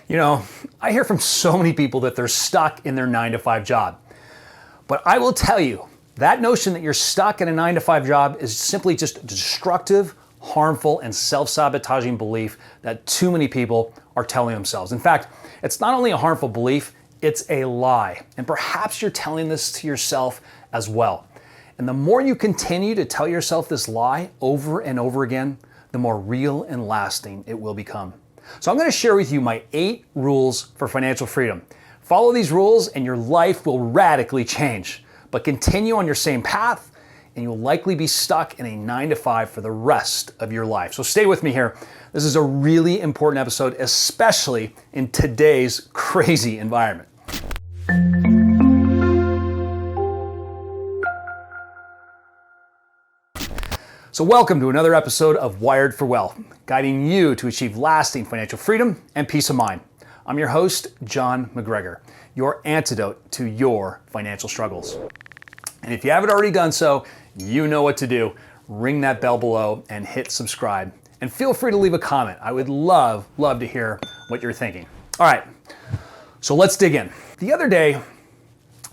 You know, I hear from so many people that they're stuck in their 9-to-5 job. But I will tell you, that notion that you're stuck in a 9-to-5 job is simply just a destructive, harmful, and self-sabotaging belief that too many people are telling themselves. In fact, it's not only a harmful belief, it's a lie. And perhaps you're telling this to yourself as well. And the more you continue to tell yourself this lie over and over again, the more real and lasting it will become. So I'm going to share with you my 8 rules for financial freedom. Follow these rules and your life will radically change. But continue on your same path and you'll likely be stuck in a 9-to-5 for the rest of your life. So stay with me here. This is a really important episode, especially in today's crazy environment. So welcome to another episode of Wired for Wealth, guiding you to achieve lasting financial freedom and peace of mind. I'm your host, John MacGregor, your antidote to your financial struggles. And if you haven't already done so, you know what to do. Ring that bell below and hit subscribe. And feel free to leave a comment. I would love to hear what you're thinking. All right, so let's dig in. The other day, I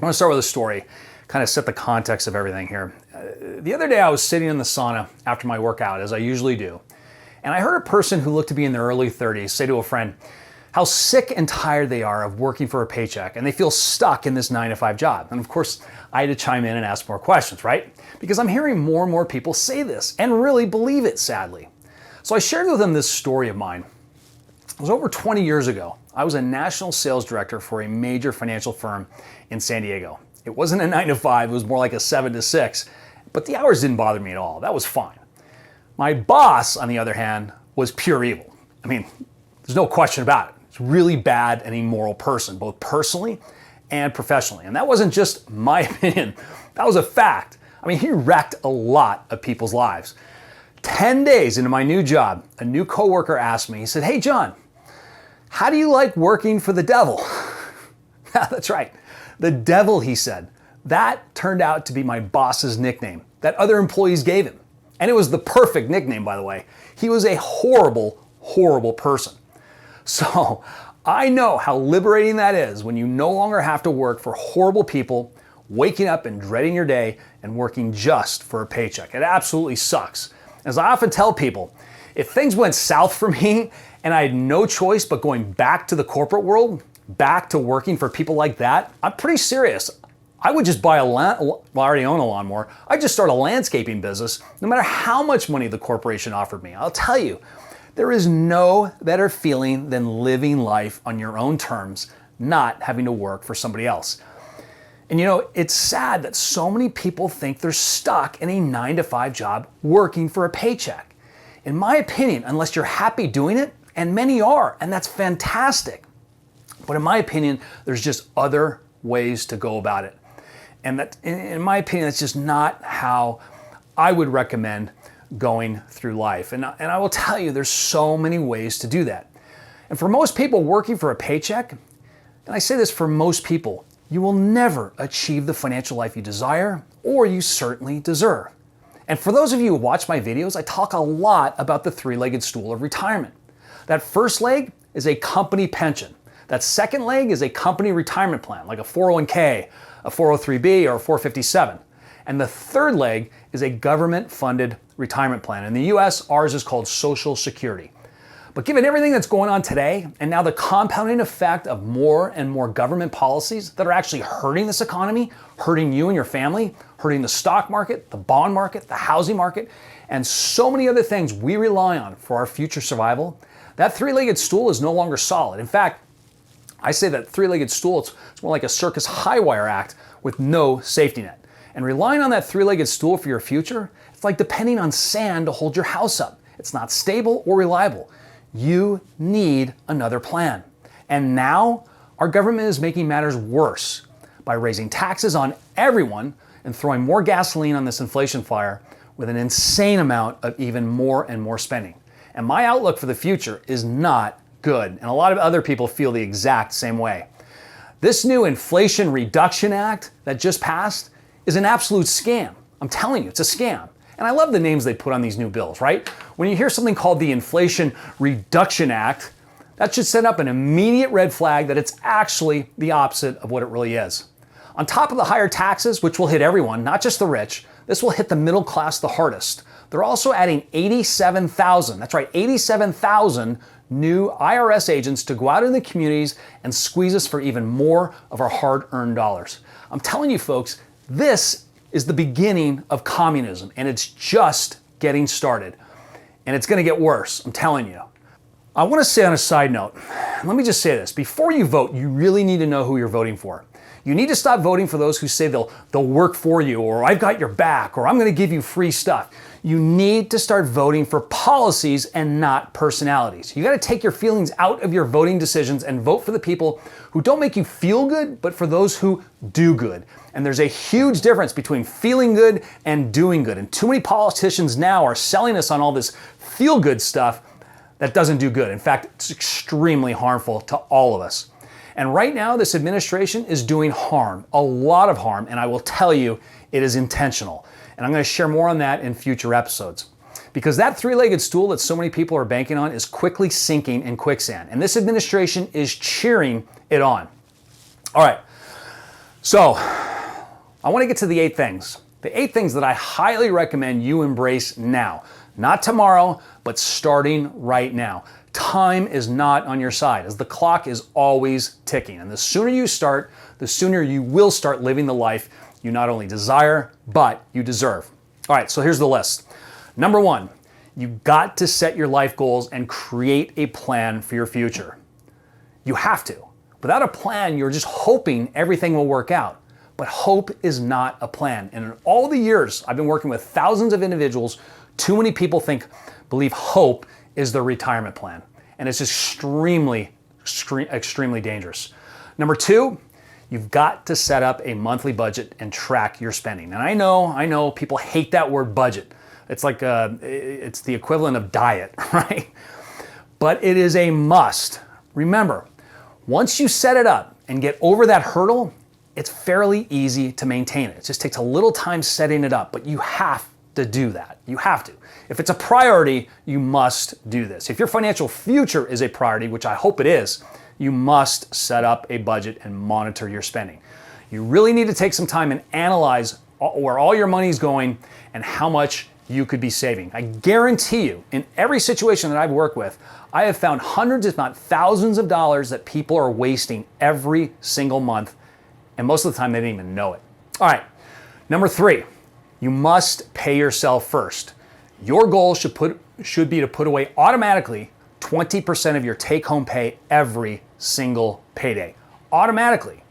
want to start with a story, kind of set the context of everything here. The other day I was sitting in the sauna after my workout, as I usually do, and I heard a person who looked to be in their early 30s say to a friend how sick and tired they are of working for a paycheck, and they feel stuck in this 9-to-5 job. And of course, I had to chime in and ask more questions, right? Because I'm hearing more and more people say this and really believe it, sadly. So I shared with them this story of mine. It was over 20 years ago. I was a national sales director for a major financial firm in San Diego. It wasn't a 9-to-5, it was more like a 7-to-6, but the hours didn't bother me at all. That was fine. My boss, on the other hand, was pure evil. I mean, there's no question about it. He's a really bad and immoral person, both personally and professionally. And that wasn't just my opinion. That was a fact. I mean, he wrecked a lot of people's lives. 10 days into my new job, a new coworker asked me, he said, "Hey, John, how do you like working for the devil?" That's right. The devil, he said. That turned out to be my boss's nickname that other employees gave him. And it was the perfect nickname, by the way. He was a horrible, horrible person. So I know how liberating that is when you no longer have to work for horrible people, waking up and dreading your day and working just for a paycheck. It absolutely sucks. As I often tell people, if things went south for me and I had no choice but going back to the corporate world, back to working for people like that, I'm pretty serious. I would just buy I already own a lawnmower. I'd just start a landscaping business, no matter how much money the corporation offered me. I'll tell you, there is no better feeling than living life on your own terms, not having to work for somebody else. And you know, it's sad that so many people think they're stuck in a 9-to-5 job working for a paycheck. In my opinion, unless you're happy doing it, and many are, and that's fantastic. But in my opinion, there's just other ways to go about it. And that, in my opinion, that's just not how I would recommend going through life. And I will tell you, there's so many ways to do that. And for most people working for a paycheck, and I say this for most people, you will never achieve the financial life you desire or you certainly deserve. And for those of you who watch my videos, I talk a lot about the 3-legged stool of retirement. That first leg is a company pension. That second leg is a company retirement plan, like a 401k, a 403b, or a 457. And the third leg is a government-funded retirement plan. In the US, ours is called Social Security. But given everything that's going on today, and now the compounding effect of more and more government policies that are actually hurting this economy, hurting you and your family, hurting the stock market, the bond market, the housing market, and so many other things we rely on for our future survival, that 3-legged stool is no longer solid. In fact, I say that 3-legged stool, it's more like a circus high wire act with no safety net. And relying on that 3-legged stool for your future, it's like depending on sand to hold your house up. It's not stable or reliable. You need another plan. And now our government is making matters worse by raising taxes on everyone and throwing more gasoline on this inflation fire with an insane amount of even more and more spending. And my outlook for the future is not good, and a lot of other people feel the exact same way. This new Inflation Reduction Act that just passed is an absolute scam. I'm telling you, it's a scam. And I love the names they put on these new bills, right? When you hear something called the Inflation Reduction Act, That should set up an immediate red flag that it's actually the opposite of what it really is. On top of the higher taxes, which will hit everyone, not just the rich, this will hit the middle class the hardest. They're also adding 87,000, that's right, 87,000 new IRS agents to go out in the communities and squeeze us for even more of our hard-earned dollars. I'm telling you folks, this is the beginning of communism, and it's just getting started. And it's gonna get worse, I'm telling you. I wanna say on a side note, let me just say this, before you vote, you really need to know who you're voting for. You need to stop voting for those who say they'll work for you, or I've got your back, or I'm gonna give you free stuff. You need to start voting for policies and not personalities. You gotta take your feelings out of your voting decisions and vote for the people who don't make you feel good, but for those who do good. And there's a huge difference between feeling good and doing good. And too many politicians now are selling us on all this feel-good stuff that doesn't do good. In fact, it's extremely harmful to all of us. And right now, this administration is doing harm, a lot of harm, and I will tell you, it is intentional. And I'm gonna share more on that in future episodes. Because that three-legged stool that so many people are banking on is quickly sinking in quicksand, and this administration is cheering it on. All right, so I wanna get to the 8 things. The 8 things that I highly recommend you embrace now. Not tomorrow, but starting right now. Time is not on your side, as the clock is always ticking. And the sooner you start, the sooner you will start living the life you not only desire, but you deserve. All right, so here's the list. Number 1, you got to set your life goals and create a plan for your future. You have to. Without a plan, you're just hoping everything will work out. But hope is not a plan. And in all the years I've been working with thousands of individuals, too many people believe hope is their retirement plan. And it's extremely dangerous. Number 2, you've got to set up a monthly budget and track your spending. And I know people hate that word budget. It's like it's the equivalent of diet, right? But it is a must. Remember, once you set it up and get over that hurdle, it's fairly easy to maintain it. It just takes a little time setting it up, but you have to do that. You have to. If it's a priority, you must do this. If your financial future is a priority, which I hope it is, you must set up a budget and monitor your spending. You really need to take some time and analyze where all your money is going and how much you could be saving. I guarantee you, in every situation that I've worked with, I have found hundreds, if not thousands of dollars that people are wasting every single month, and most of the time they didn't even know it. All right, number 3, you must pay yourself first. Your goal should be to put away automatically 20% of your take-home pay every single payday. Automatically.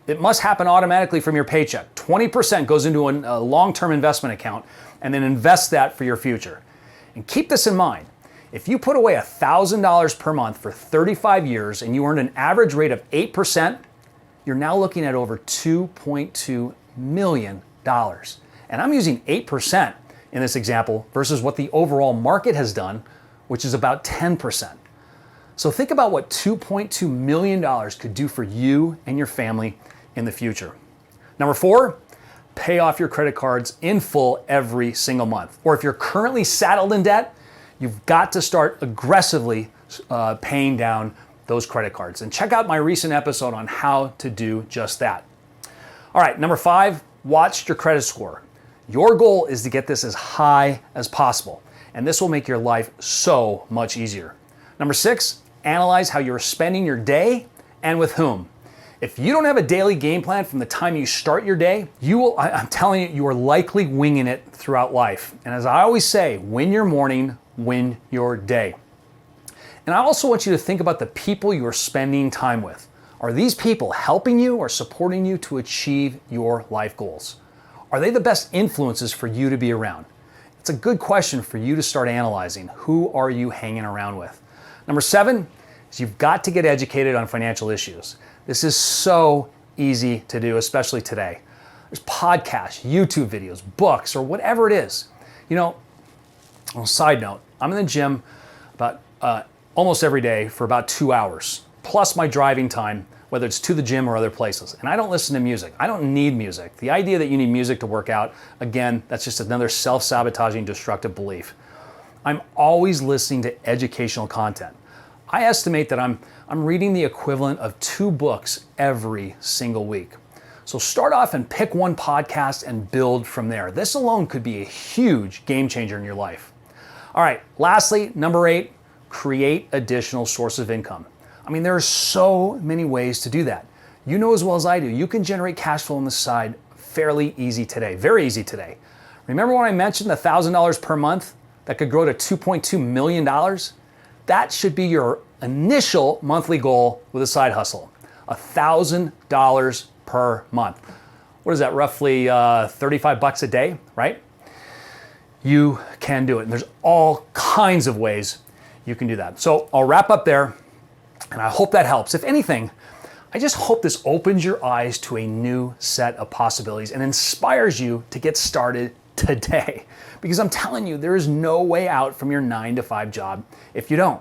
It must happen automatically from your paycheck. 20% goes into a long-term investment account, and then invest that for your future. And keep this in mind. If you put away $1,000 per month for 35 years and you earned an average rate of 8%, you're now looking at over $2.2 million. And I'm using 8% in this example versus what the overall market has done, which is about 10%. So think about what $2.2 million could do for you and your family in the future. Number 4, pay off your credit cards in full every single month. Or if you're currently saddled in debt, you've got to start aggressively paying down those credit cards. And check out my recent episode on how to do just that. All right, number 5, watch your credit score. Your goal is to get this as high as possible, and this will make your life so much easier. Number 6, analyze how you're spending your day and with whom. If you don't have a daily game plan from the time you start your day, I'm telling you, you are likely winging it throughout life. And as I always say, win your morning, win your day. And I also want you to think about the people you are spending time with. Are these people helping you or supporting you to achieve your life goals? Are they the best influences for you to be around? It's a good question for you to start analyzing. Who are you hanging around with? Number 7 is you've got to get educated on financial issues. This is so easy to do, especially today. There's podcasts, YouTube videos, books, or whatever it is. You know, on a side note, I'm in the gym about almost every day for about 2 hours, plus my driving time, whether it's to the gym or other places. And I don't listen to music. I don't need music. The idea that you need music to work out, again, that's just another self-sabotaging, destructive belief. I'm always listening to educational content. I estimate that I'm reading the equivalent of 2 books every single week. So start off and pick one podcast and build from there. This alone could be a huge game changer in your life. All right, lastly, number 8, create additional source of income. I mean, there are so many ways to do that. You know as well as I do, you can generate cash flow on the side fairly easy today, very easy today. Remember when I mentioned the $1,000 per month that could grow to $2.2 million? That should be your initial monthly goal with a side hustle, $1,000 per month. What is that, roughly 35 bucks a day, right? You can do it. And there's all kinds of ways you can do that. So I'll wrap up there, and I hope that helps. If anything, I just hope this opens your eyes to a new set of possibilities and inspires you to get started today. Because I'm telling you, there is no way out from your 9-to-5 job if you don't.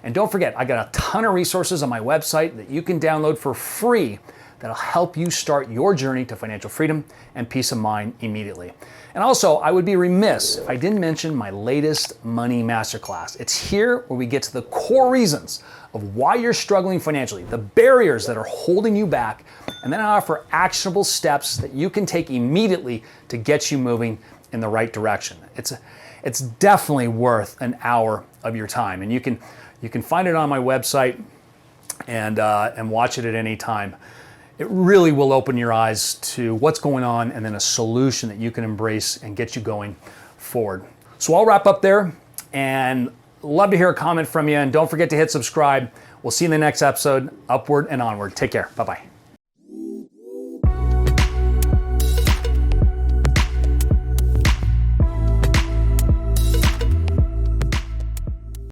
And don't forget, I got a ton of resources on my website that you can download for free that'll help you start your journey to financial freedom and peace of mind immediately. And also, I would be remiss if I didn't mention my latest money masterclass. It's here where we get to the core reasons of why you're struggling financially, the barriers that are holding you back, and then I offer actionable steps that you can take immediately to get you moving in the right direction. It's definitely worth an hour of your time, and you can find it on my website and watch it at any time. It really will open your eyes to what's going on and then a solution that you can embrace and get you going forward. So I'll wrap up there and love to hear a comment from you. And don't forget to hit subscribe. We'll see you in the next episode. Upward and onward. Take care. Bye-bye.